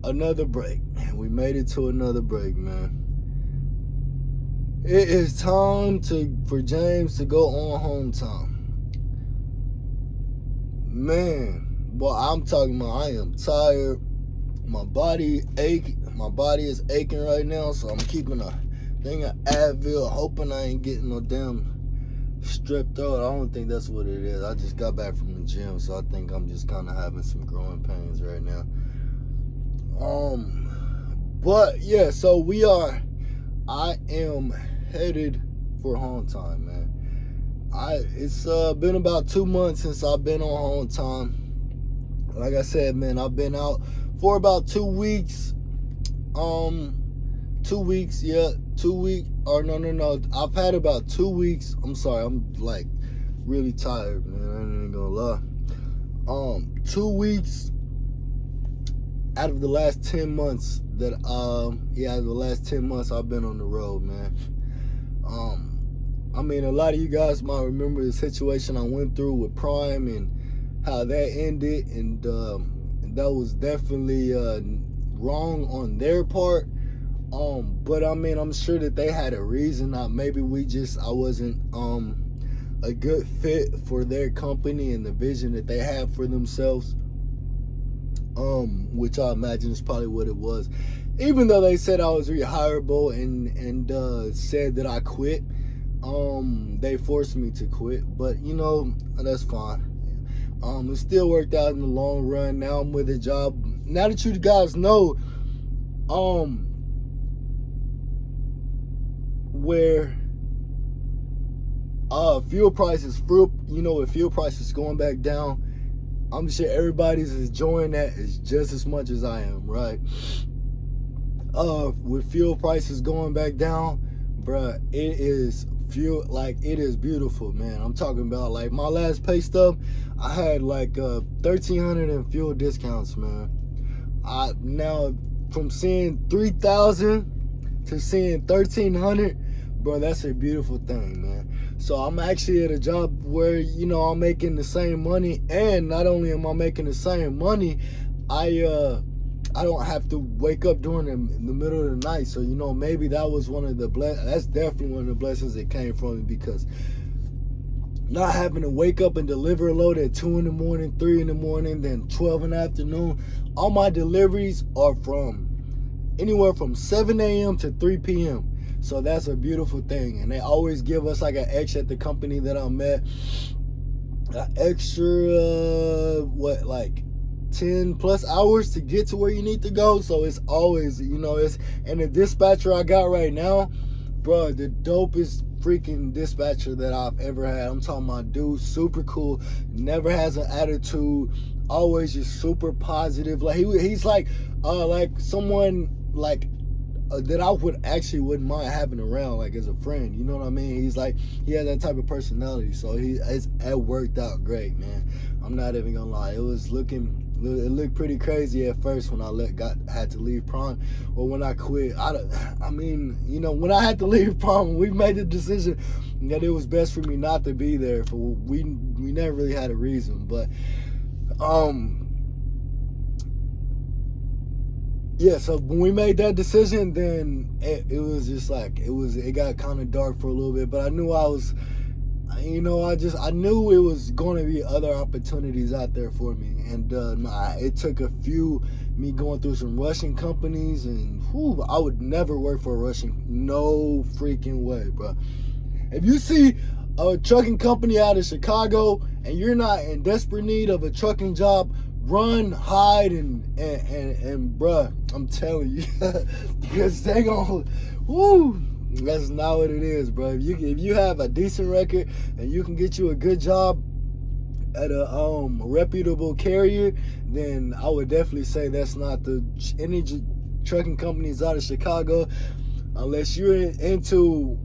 Another break. We made it to another break, man. It is time for James to go on home time. Man, boy, I'm talking about I am tired. My body is aching right now, so I'm keeping a thing of Advil, hoping I ain't getting no damn strep throat. I don't think that's what it is. I just got back from the gym, so I think I'm just kind of having some growing pains right now. But yeah, so I am headed for home time, man. It's been about 2 months since I've been on home time. Like I said, man, I've been out for about 2 weeks. 2 weeks, yeah, 2 weeks. Or no. I've had about 2 weeks. I'm sorry, I'm like really tired, man. I ain't gonna lie. 2 weeks out of the last 10 months out of the last 10 months I've been on the road, man. I mean, a lot of you guys might remember the situation I went through with Prime and how that ended, and that was definitely wrong on their part. But I mean, I'm sure that they had a reason. Maybe I wasn't a good fit for their company and the vision that they have for themselves. Which I imagine is probably what it was. Even though they said I was rehireable and said that I quit, they forced me to quit. But you know, that's fine. It still worked out in the long run. Now I'm with a job. Now that you guys know, where fuel prices, with fuel prices going back down, I'm sure everybody's enjoying that just as much as I am, right? With fuel prices going back down, bruh, it is beautiful, man. I'm talking about like my last pay stub, I had like $1,300 in fuel discounts, man. I now from seeing 3,000 to seeing 1,300, bro, that's a beautiful thing, man. So I'm actually at a job where, I'm making the same money, and not only am I making the same money, I don't have to wake up during the middle of the night. So, maybe that was that's definitely one of the blessings that came from it, because not having to wake up and deliver a load at 2 in the morning, 3 in the morning, then 12 in the afternoon. All my deliveries are from anywhere from 7 a.m. to 3 p.m. So that's a beautiful thing. And they always give us like an extra at the company that I'm at. An extra, 10 plus hours to get to where you need to go. So it's always, and the dispatcher I got right now, bro, the dopest freaking dispatcher that I've ever had. I'm talking about dude, super cool, never has an attitude, always just super positive. Like he's like someone like that I wouldn't mind having around, like as a friend. You know what I mean? He's like, he has that type of personality. So it worked out great, man. I'm not even gonna lie. It looked pretty crazy at first when I had to leave Prime, or when I quit. When I had to leave Prime, we made the decision that it was best for me not to be there. We never really had a reason, but yeah, so when we made that decision, then it was just like, it got kind of dark for a little bit, but I knew I knew it was going to be other opportunities out there for me. And it took me going through some Russian companies, and I would never work for a Russian, no freaking way, bro. If you see a trucking company out of Chicago and you're not in desperate need of a trucking job, run, hide, and bruh, I'm telling you, because they gonna, that's not what it is, bro. If you have a decent record and you can get you a good job at a reputable carrier, then I would definitely say that's not any trucking companies out of Chicago, unless you're into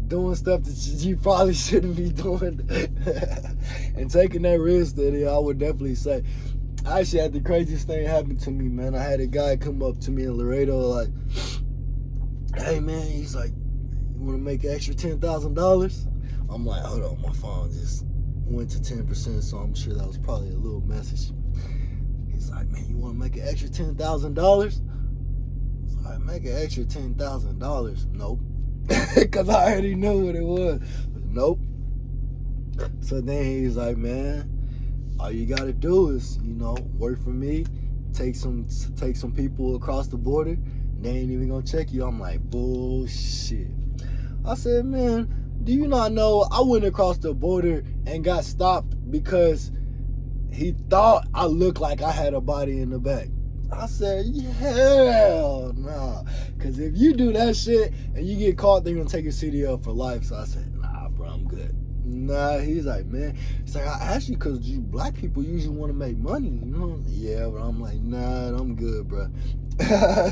doing stuff that you probably shouldn't be doing and taking that risk. That I would definitely say. I actually had the craziest thing happen to me, man. I had a guy come up to me in Laredo like, hey man, he's like, you want to make an extra $10,000? I'm like, hold on, my phone just went to 10%, so I'm sure that was probably a little message. He's like, man, you want to make an extra $10,000? It's like, make an extra $10,000? Nope. Because I already knew what it was. Nope. So then he's like, man, all you got to do is, work for me, take some people across the border, they ain't even going to check you. I'm like, bullshit. I said, man, do you not know I went across the border and got stopped because he thought I looked like I had a body in the back? I said, hell nah. Because if you do that shit and you get caught, they're going to take your CDL for life. So I said, nah, bro, I'm good. Nah, he's like, man. He's like, I asked you because you black people usually want to make money, Yeah, but I'm like, nah, I'm good, bro.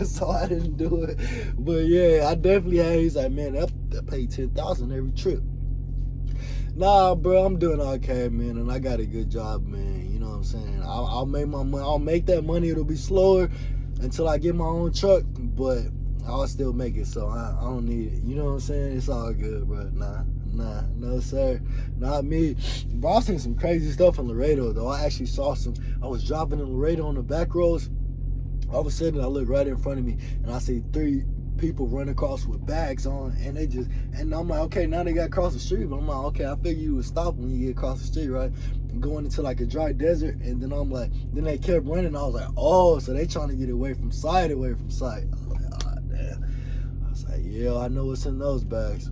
So I didn't do it. But yeah, I definitely had. He's like, man, that paid $10,000 every trip. Nah, bro, I'm doing okay, man, and I got a good job, man. You know what I'm saying? I'll make my money. I'll make that money. It'll be slower until I get my own truck, but I'll still make it. So I don't need it. You know what I'm saying? It's all good, bro. Nah, no sir, not me. Bro, I seen some crazy stuff in Laredo though. I actually saw I was driving in Laredo on the back roads. All of a sudden, I look right in front of me, and I see 3 people run across with bags on, and I'm like, okay, now they got across the street, but I'm like, okay, I figure you would stop when you get across the street, right? Going into like a dry desert, and then I'm like, then they kept running, I was like, oh, so they trying to get away from sight. I was like, oh, damn. I was like, yeah, I know what's in those bags.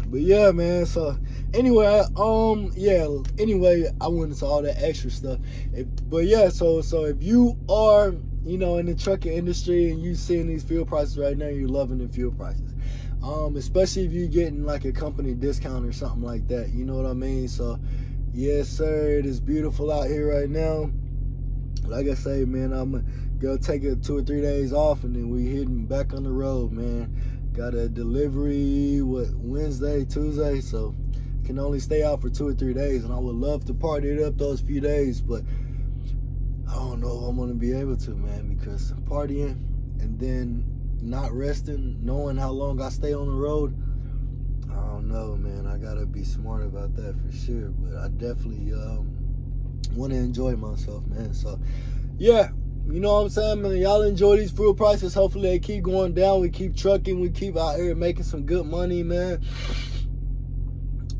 But yeah, man, so anyway, I went into all that extra stuff. But yeah, so if you are, in the trucking industry and you seeing these fuel prices right now, you're loving the fuel prices. Especially if you're getting like a company discount or something like that, you know what I mean? So yes, sir, it is beautiful out here right now. Like I say, man, I'm gonna go take 2 or 3 days off, and then we hitting back on the road, man. Got a delivery, Wednesday, Tuesday, so can only stay out for 2 or 3 days, and I would love to party it up those few days, but I don't know if I'm going to be able to, man, because partying and then not resting, knowing how long I stay on the road, I don't know, man. I got to be smart about that for sure, but I definitely want to enjoy myself, man. So, yeah. You know what I'm saying, man? Y'all enjoy these fuel prices. Hopefully they keep going down. We keep trucking. We keep out here making some good money, man.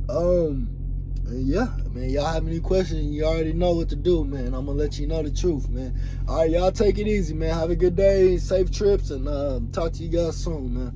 And yeah, man, y'all have any questions, you already know what to do, man. I'm going to let you know the truth, man. All right, y'all take it easy, man. Have a good day, safe trips, and talk to you guys soon, man.